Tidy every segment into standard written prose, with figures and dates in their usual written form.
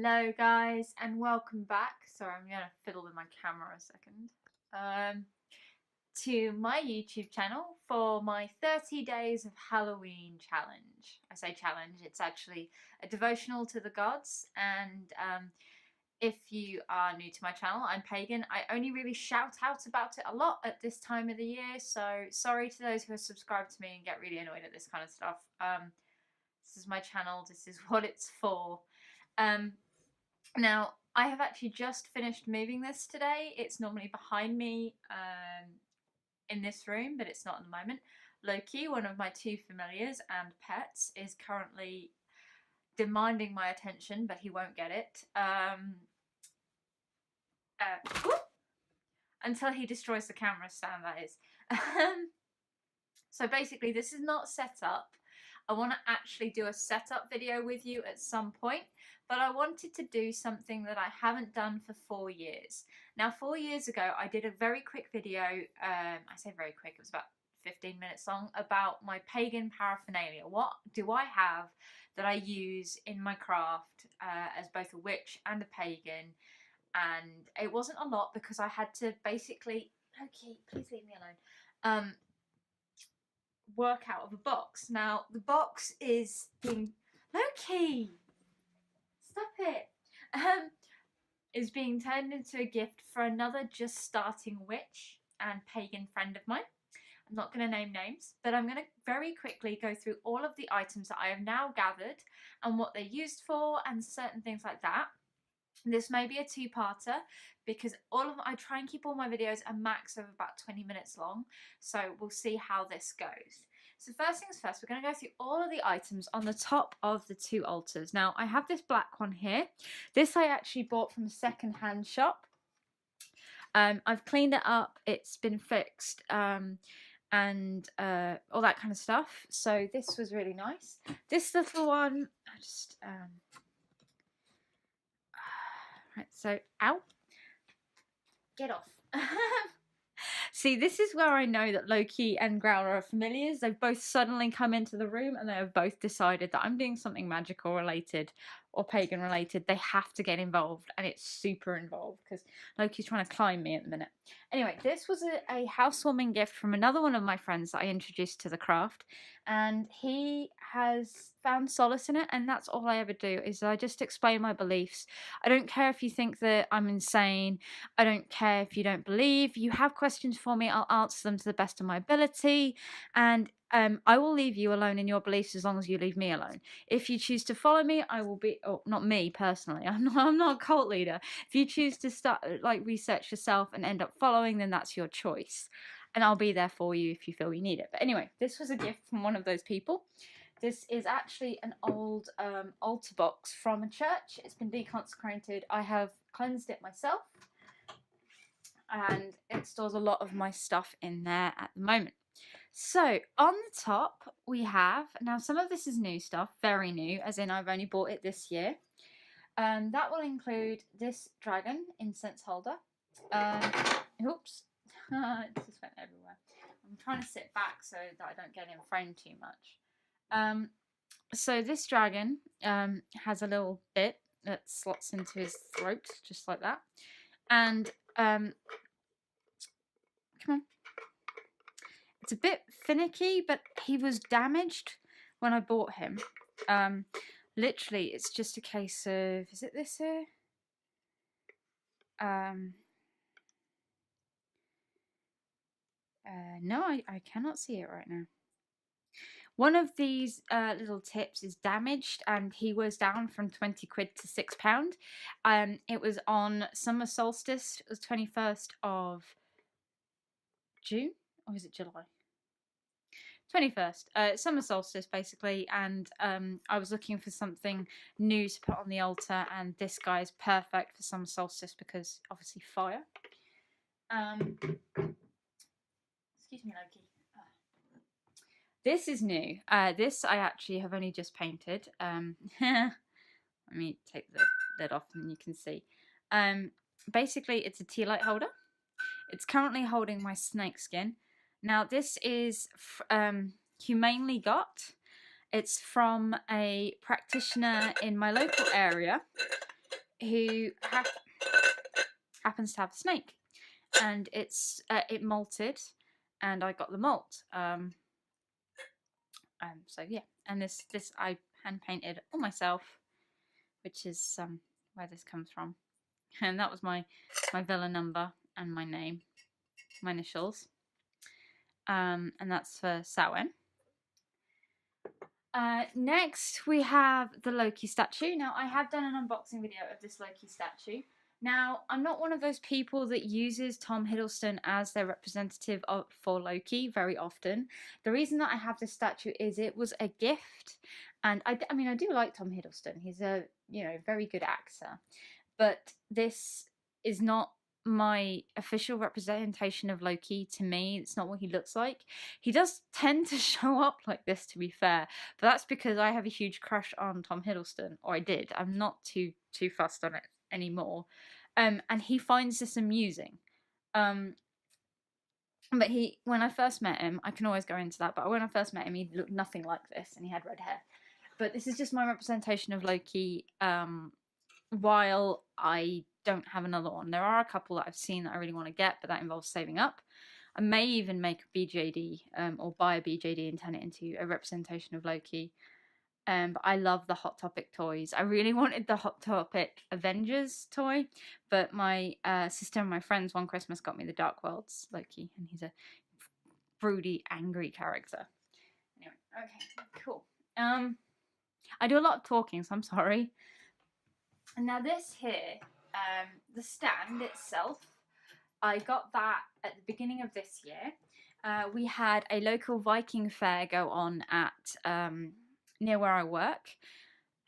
Hello guys and welcome back. Sorry, I'm going to fiddle with my camera a second. To my YouTube channel for my 30 days of Halloween challenge. I say challenge, it's actually a devotional to the gods, and if you are new to my channel, I'm pagan. I only really shout out about it a lot at this time of the year, so sorry to those who are subscribed to me and get really annoyed at this kind of stuff. This is my channel, this is what it's for. Now, I have actually just finished moving this today. It's normally behind me in this room, but it's not at the moment. Loki, one of my two familiars and pets, is currently demanding my attention, but he won't get it. Until he destroys the camera stand, that is. So basically, this is not set up. I want to actually do a setup video with you at some point, but I wanted to do something that I haven't done for 4 years. Now, 4 years ago, I did a very quick video, I say very quick, it was about 15 minutes long, about my pagan paraphernalia. What do I have that I use in my craft as both a witch and a pagan? And it wasn't a lot because I had to basically, Loki, please leave me alone, work out of a box. Now the box is being Loki, stop it, is being turned into a gift for another just starting witch and pagan friend of mine. I'm not going to name names, but I'm going to very quickly go through all of the items that I have now gathered and what they're used for and certain things like that. This may be a two-parter because I try and keep all my videos a max of about 20 minutes long, so we'll see how this goes. So first things first, we're going to go through all of the items on the top of the two altars. Now, I have this black one here. This I actually bought from a second-hand shop. I've cleaned it up, it's been fixed, and all that kind of stuff. So this was really nice. This little one, I just... Right, so, ow, get off. See, this is where I know that Loki and Growler are familiars. They've both suddenly come into the room and they have both decided that I'm doing something magical related or pagan related. They have to get involved, and it's super involved because Loki's trying to climb me at the minute. Anyway, this was a housewarming gift from another one of my friends that I introduced to the craft, and he has found solace in it, and that's all I ever do is I just explain my beliefs. I don't care if you think that I'm insane. I don't care if you don't believe. You have questions for me, I'll answer them to the best of my ability, and I will leave you alone in your beliefs as long as you leave me alone. If you choose to follow me, I will be, oh, not me personally, I'm not a cult leader. If you choose to start, research yourself and end up following, then that's your choice. And I'll be there for you if you feel you need it. But anyway, this was a gift from one of those people. This is actually an old altar box from a church. It's been deconsecrated. I have cleansed it myself, and it stores a lot of my stuff in there at the moment. So on the top we have, now some of this is new stuff, very new, as in I've only bought it this year. That will include this dragon incense holder. Oops, it just went everywhere. I'm trying to sit back so that I don't get in frame too much. So this dragon has a little bit that slots into his throat, just like that. And come on. It's a bit finicky, but he was damaged when I bought him. Literally, it's just a case of... Is it this here? No, I cannot see it right now. One of these little tips is damaged, and he was down from 20 quid to £6. It was on summer solstice. It was 21st of June, or is it July? 21st, summer solstice basically, and I was looking for something new to put on the altar, and this guy is perfect for summer solstice because obviously fire. Excuse me, Loki. This is new. This I actually have only just painted. Let me take the lid off and you can see. Basically, it's a tea light holder. It's currently holding my snake skin. Now, this is humanely got. It's from a practitioner in my local area who happens to have a snake, and it molted, and I got the molt. So yeah, and this I hand painted all myself, which is where this comes from, and that was my villa number and my name, my initials, and that's for Samhain. Next we have the Loki statue. Now I have done an unboxing video of this Loki statue. Now I'm not one of those people that uses Tom Hiddleston as their representative for Loki very often. The reason that I have this statue is it was a gift, and I mean I do like Tom Hiddleston. He's a very good actor, but this is not my official representation of Loki. To me, it's not what he looks like. He does tend to show up like this, to be fair, but that's because I have a huge crush on Tom Hiddleston, or I did. I'm not too fussed on it anymore, and he finds this amusing. But when I first met him, I can always go into that, but when I first met him, he looked nothing like this, and he had red hair. But this is just my representation of Loki. While I don't have another one, there are a couple that I've seen that I really want to get, but that involves saving up. I may even make a BJD, or buy a BJD and turn it into a representation of Loki. But I love the Hot Topic toys. I really wanted the Hot Topic Avengers toy, but my sister and my friends one Christmas got me the Dark Worlds Loki, and he's a broody, angry character. Anyway, okay, cool. I do a lot of talking, so I'm sorry. And now this here, the stand itself, I got that at the beginning of this year. We had a local Viking fair go on at near where I work,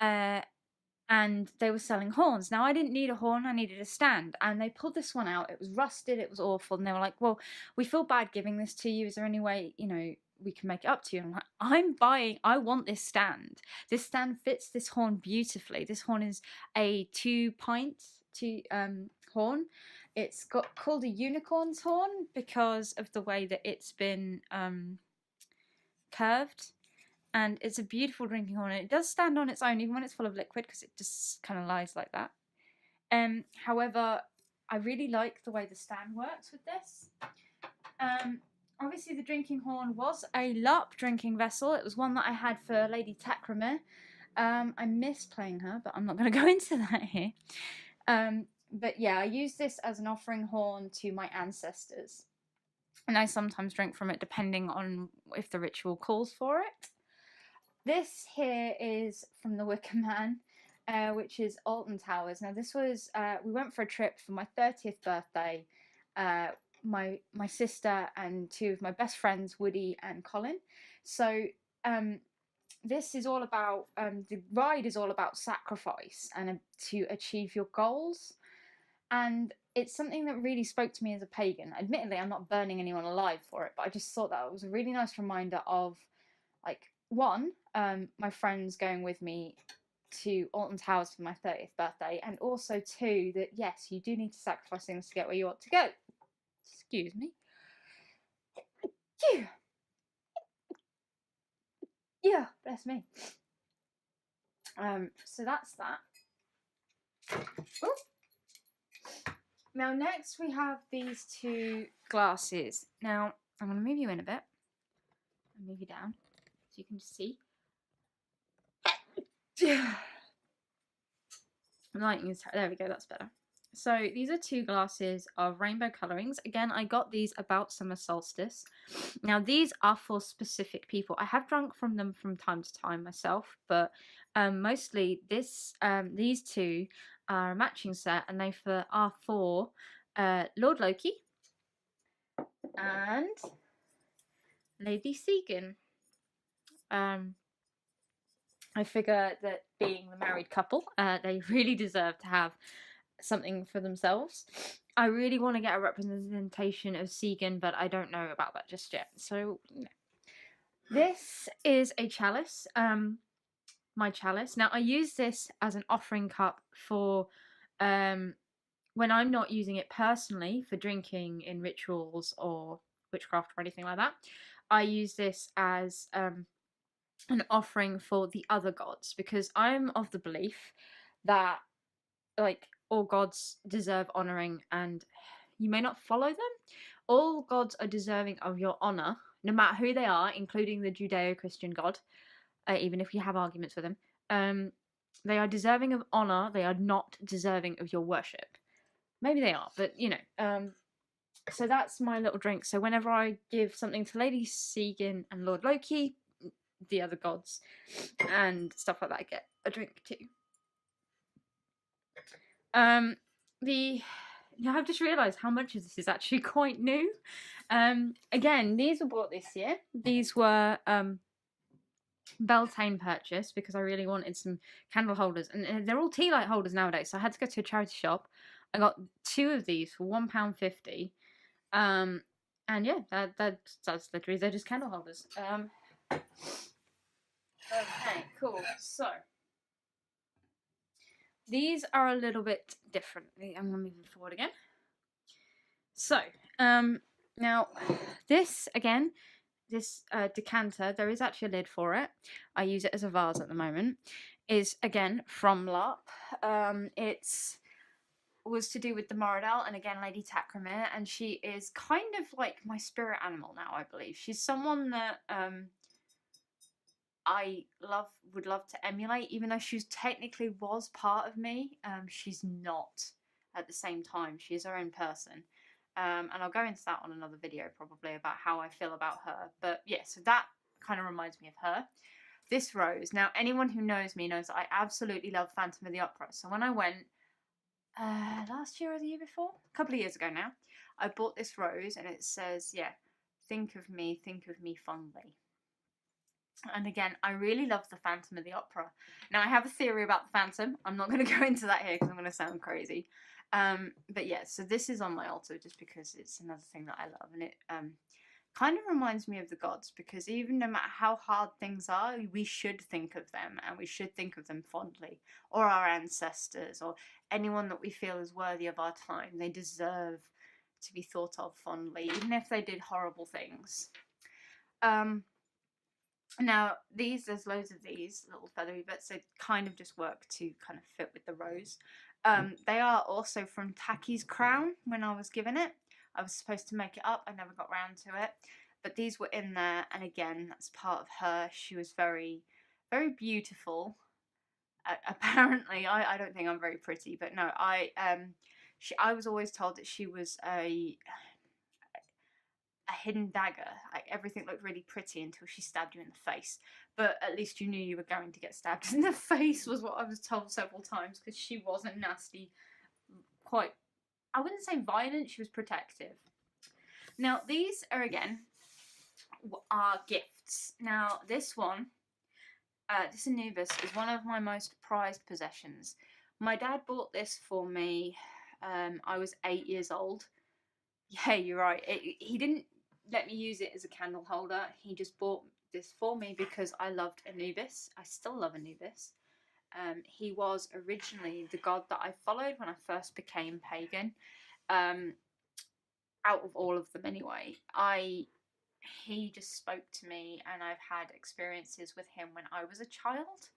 and they were selling horns. Now I didn't need a horn, I needed a stand, and they pulled this one out. It was rusted, it was awful, and they were like, well, we feel bad giving this to you. Is there any way, we can make it up to you? And I'm like, I want this stand. This stand fits this horn beautifully. This horn is a 2-pint horn. It's called a unicorn's horn because of the way that it's been curved, and it's a beautiful drinking horn. And it does stand on its own even when it's full of liquid, because it just kind of lies like that. However, I really like the way the stand works with this. Obviously, the drinking horn was a LARP drinking vessel. It was one that I had for Lady Takramir. I miss playing her, but I'm not going to go into that here. But yeah, I use this as an offering horn to my ancestors. And I sometimes drink from it depending on if the ritual calls for it. This here is from the Wicker Man, which is Alton Towers. Now this was, we went for a trip for my 30th birthday. My sister and two of my best friends, Woody and Colin. So this is all about, the ride is all about sacrifice and to achieve your goals. And it's something that really spoke to me as a pagan. Admittedly, I'm not burning anyone alive for it, but I just thought that was a really nice reminder of, like, one, my friends going with me to Alton Towers for my 30th birthday, and also two, that yes, you do need to sacrifice things to get where you want to go. Excuse me. Yeah, bless me. So that's that. Ooh. Now next we have these two glasses. Now I'm going to move you in a bit. I'll move you down so you can see. Lighting is, there we go, that's better. So these are two glasses of rainbow colorings. Again, I got these about summer solstice. Now these are for specific people. I have drunk from them from time to time myself, but mostly these two are a matching set, and they are for Lord Loki and Lady Segan. I figure that being the married couple, they really deserve to have something for themselves. I really want to get a representation of Segan, but I don't know about that just yet. So this is a chalice, my chalice. Now I use this as an offering cup for when I'm not using it personally for drinking in rituals or witchcraft or anything like that. I use this as an offering for the other gods, because I'm of the belief that like, all gods deserve honouring, and you may not follow them. All gods are deserving of your honour, no matter who they are, including the Judeo-Christian god, even if you have arguments with them. They are deserving of honour. They are not deserving of your worship. Maybe they are, but, you know. So that's my little drink. So whenever I give something to Lady Segan and Lord Loki, the other gods, and stuff like that, I get a drink too. I've just realised how much of this is actually quite new. Again, these were bought this year. These were Beltane purchase because I really wanted some candle holders, and they're all tea light holders nowadays. So I had to go to a charity shop. I got 2 of these for £1.50. And yeah, that's literally, they're just candle holders. Okay, cool. So these are a little bit different. I'm gonna move them forward again. So now this again. This decanter, there is actually a lid for it. I use it as a vase at the moment. Is again from LARP. It's was to do with the Moradel, and again Lady Takramir, and she is kind of like my spirit animal now, I believe. She's someone that I would love to emulate, even though she technically was part of me. She's not at the same time. She is her own person. And I'll go into that on another video probably about how I feel about her. But yeah, so that kind of reminds me of her. This rose. Now, anyone who knows me knows that I absolutely love Phantom of the Opera. So when I went last year or the year before, a couple of years ago now, I bought this rose and it says, yeah, think of me fondly. And again, I really love the Phantom of the Opera. Now, I have a theory about the Phantom. I'm not going to go into that here because I'm going to sound crazy. But yeah, so this is on my altar just because it's another thing that I love. And it kind of reminds me of the gods, because even no matter how hard things are, we should think of them, and we should think of them fondly. Or our ancestors, or anyone that we feel is worthy of our time. They deserve to be thought of fondly, even if they did horrible things. Now, there's loads of these little feathery bits. They kind of just work to kind of fit with the rose. They are also from Taki's crown when I was given it. I was supposed to make it up. I never got round to it. But these were in there. And again, that's part of her. She was very, very beautiful. Apparently, I don't think I'm very pretty. But no, I was always told that she was a hidden dagger. Like, everything looked really pretty until she stabbed you in the face. But at least you knew you were going to get stabbed in the face, was what I was told several times, because she wasn't nasty. Quite, I wouldn't say violent, she was protective. Now, these are, again, are gifts. Now, this one, this Anubis, is one of my most prized possessions. My dad bought this for me. I was 8 years old. Yeah, you're right. He didn't let me use it as a candle holder. He just bought this for me because I loved Anubis. I still love Anubis. He was originally the god that I followed when I first became pagan. Out of all of them anyway. He just spoke to me, and I've had experiences with him when I was a child.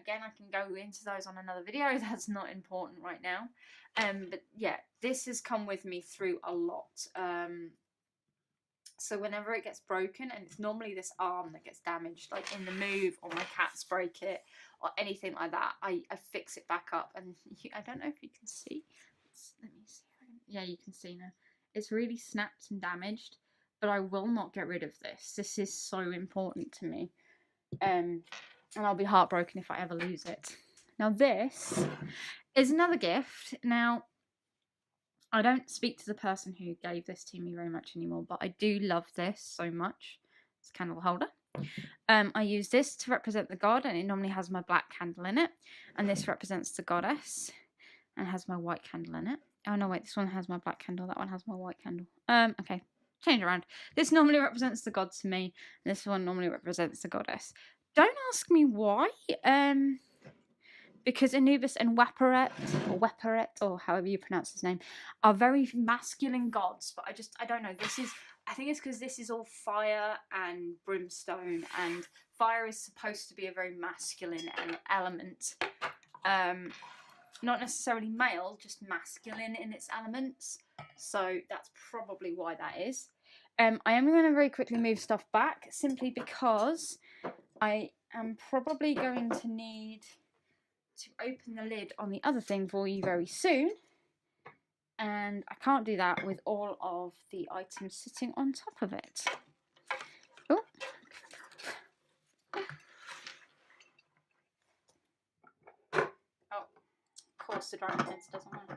Again, I can go into those on another video. That's not important right now. But yeah, this has come with me through a lot. So whenever it gets broken, and it's normally this arm that gets damaged, like in the move, or my cats break it, or anything like that, I fix it back up. And I don't know if you can see. Let me see. Yeah, you can see now. It's really snapped and damaged, but I will not get rid of this. This is so important to me. And I'll be heartbroken if I ever lose it. Now, this is another gift. Now, I don't speak to the person who gave this to me very much anymore, but I do love this so much. It's a candle holder. I use this to represent the god, and it normally has my black candle in it. And this represents the goddess, and has my white candle in it. Oh, no, wait, this one has my black candle. That one has my white candle. Okay, change around. This normally represents the god to me. And this one normally represents the goddess. Don't ask me why. Because Anubis and Weperet, or however you pronounce his name, are very masculine gods. But I don't know. I think it's because this is all fire and brimstone, and fire is supposed to be a very masculine element. not necessarily male, just masculine in its elements. So that's probably why that is. I am going to very quickly move stuff back, simply because I am probably going to need to open the lid on the other thing for you very soon. And I can't do that with all of the items sitting on top of it. Oh. Of course the driving heads doesn't want to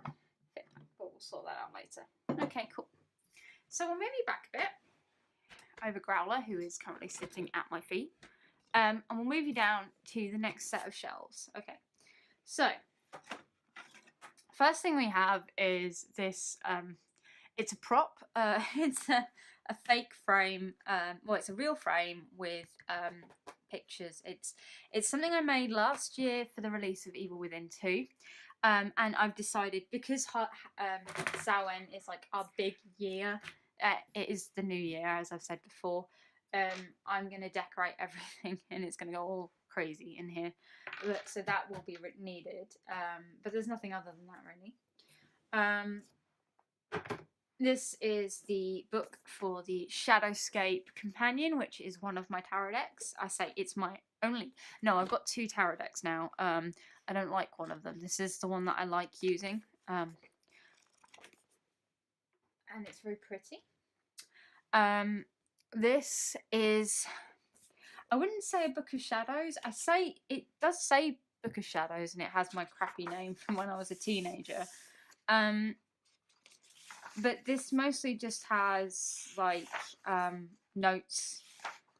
fit that, but we'll sort that out later. Okay, cool. So we'll move you back a bit over Growler, who is currently sitting at my feet. And we'll move you down to the next set of shelves. Okay, so first thing we have is this, it's a prop, it's a fake frame, well, it's a real frame with pictures. It's something I made last year for the release of Evil Within 2. And I've decided, because Samhain is like our big year, it is the new year, as I've said before, I'm going to decorate everything and it's going to go all crazy in here. So that will be needed. But there's nothing other than that, really. This is the book for the Shadowscape Companion, which is one of my tarot decks. I say it's my only... No, I've got 2 tarot decks now. I don't like one of them. This is the one that I like using. And it's very pretty. This is... I wouldn't say a Book of Shadows. It does say Book of Shadows, and it has my crappy name from when I was a teenager. But this mostly just has, like, notes.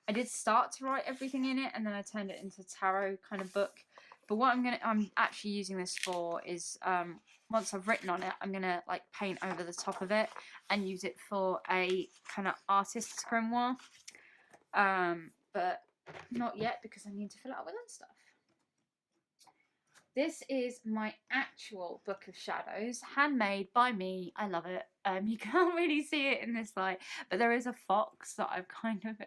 I did start to write everything in it, and then I turned it into a tarot kind of book. But what I'm actually using this for is, once I've written on it, I'm going to, like, paint over the top of it and use it for a kind of artist's grimoire. But not yet, because I need to fill it up with other stuff. This is my actual Book of Shadows, handmade by me. I love it. You can't really see it in this light, but there is a fox that I've kind of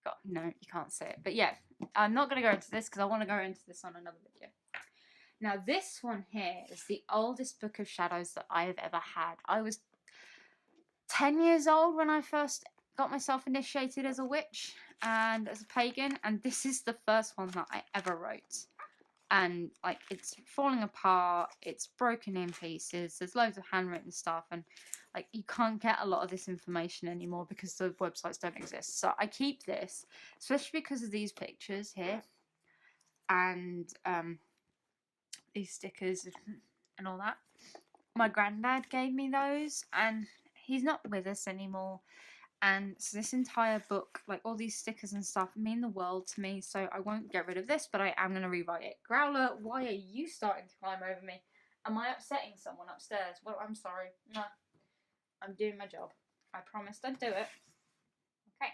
got. No, you can't see it. But yeah, I'm not going to go into this because I want to go into this on another video. Now, this one here is the oldest Book of Shadows that I have ever had. I was 10 years old when I first got myself initiated as a witch and as a pagan, and this is the first one that I ever wrote. And, like, it's falling apart, it's broken in pieces, there's loads of handwritten stuff, and, like, you can't get a lot of this information anymore because the websites don't exist. So I keep this, especially because of these pictures here, and these stickers and all that. My granddad gave me those, and he's not with us anymore. And so this entire book, like all these stickers and stuff, mean the world to me. So I won't get rid of this, but I am going to rewrite it. Growler, why are you starting to climb over me? Am I upsetting someone upstairs? Well, I'm sorry. No, I'm doing my job. I promised I'd do it. Okay.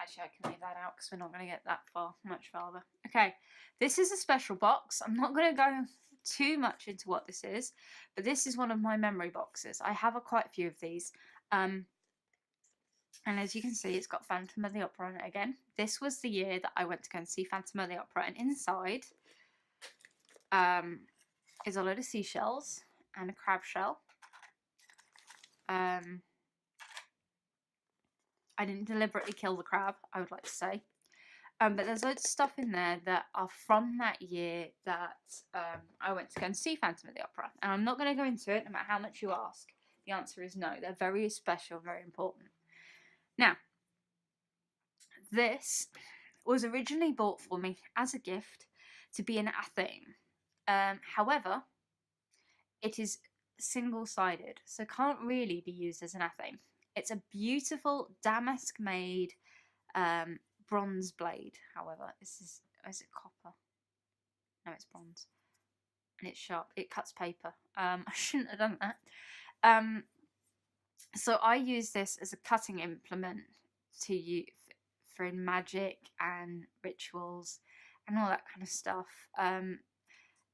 Actually, I can leave that out because we're not going to get that much farther. Okay. This is a special box. I'm not going to go too much into what this is, but this is one of my memory boxes. I have quite a few of these, and as you can see, it's got Phantom of the Opera on it again. This was the year that I went to go and see Phantom of the Opera, and inside is a load of seashells and a crab shell. I didn't deliberately kill the crab, I would like to say. But there's loads of stuff in there that are from that year that I went to go and see Phantom of the Opera. And I'm not going to go into it, no matter how much you ask. The answer is no. They're very special, very important. Now, this was originally bought for me as a gift to be an Athame. However, it is single-sided, so can't really be used as an Athame. It's a beautiful damask-made bronze blade. However, is it copper? No, it's bronze, and it's sharp. It cuts paper. I shouldn't have done that. So I use this as a cutting implement to use for in magic and rituals and all that kind of stuff.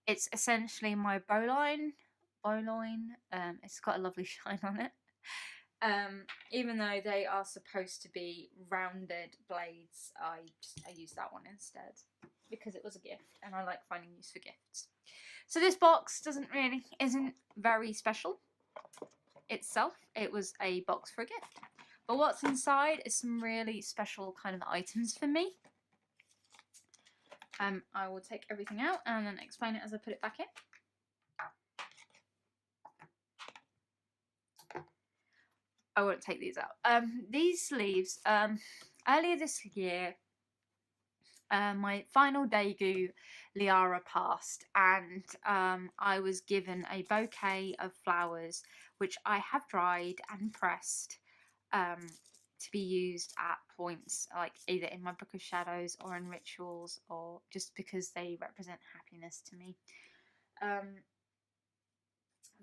It's essentially my bowline. It's got a lovely shine on it. Even though they are supposed to be rounded blades, I used that one instead because it was a gift and I like finding use for gifts. So this box isn't very special itself. It was a box for a gift. But what's inside is some really special kind of items for me. I will take everything out and then explain it as I put it back in. I won't take these out. These sleeves, earlier this year, my final Daegu Liara passed, and I was given a bouquet of flowers which I have dried and pressed to be used at points, like either in my Book of Shadows or in rituals, or just because they represent happiness to me.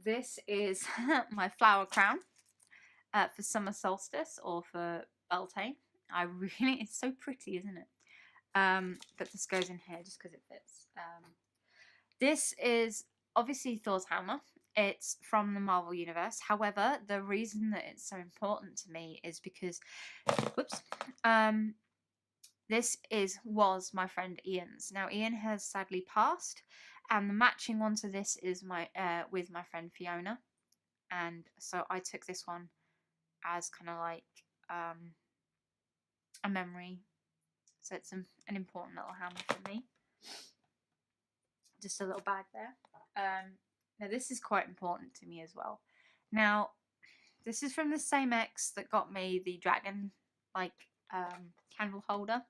This is my flower crown for summer solstice or for Beltane. It's so pretty, isn't it? But this goes in here just because it fits. This is obviously Thor's hammer. It's from the Marvel Universe. However, the reason that it's so important to me is because, this was my friend Ian's. Now Ian has sadly passed, and the matching one to this is with my friend Fiona, and so I took this one as kind of like a memory. So it's an important little hammer for me. Just a little bag there. Now this is quite important to me as well. Now this is from the same ex that got me the dragon candle holder.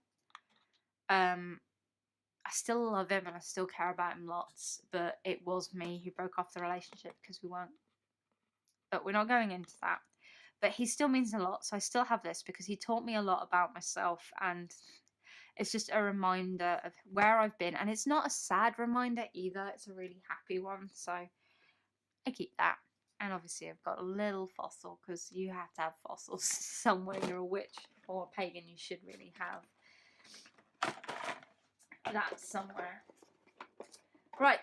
I still love him and I still care about him lots, but it was me who broke off the relationship because we weren't. But we're not going into that. But he still means a lot, so I still have this because he taught me a lot about myself, and it's just a reminder of where I've been. And it's not a sad reminder either, it's a really happy one, so I keep that. And obviously I've got a little fossil, because you have to have fossils somewhere. You're a witch or a pagan, you should really have that somewhere. Right.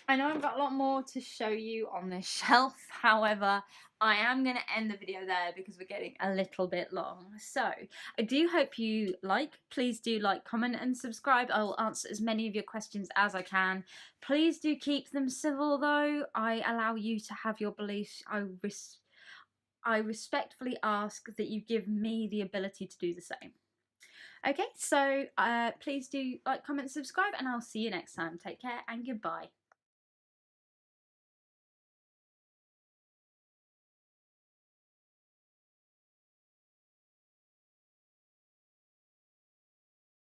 I know I've got a lot more to show you on this shelf, however, I am going to end the video there because we're getting a little bit long. So, I do hope you please do like, comment and subscribe. I will answer as many of your questions as I can. Please do keep them civil though. I allow you to have your beliefs. I respectfully ask that you give me the ability to do the same. Okay, so please do like, comment, subscribe, and I'll see you next time. Take care and goodbye.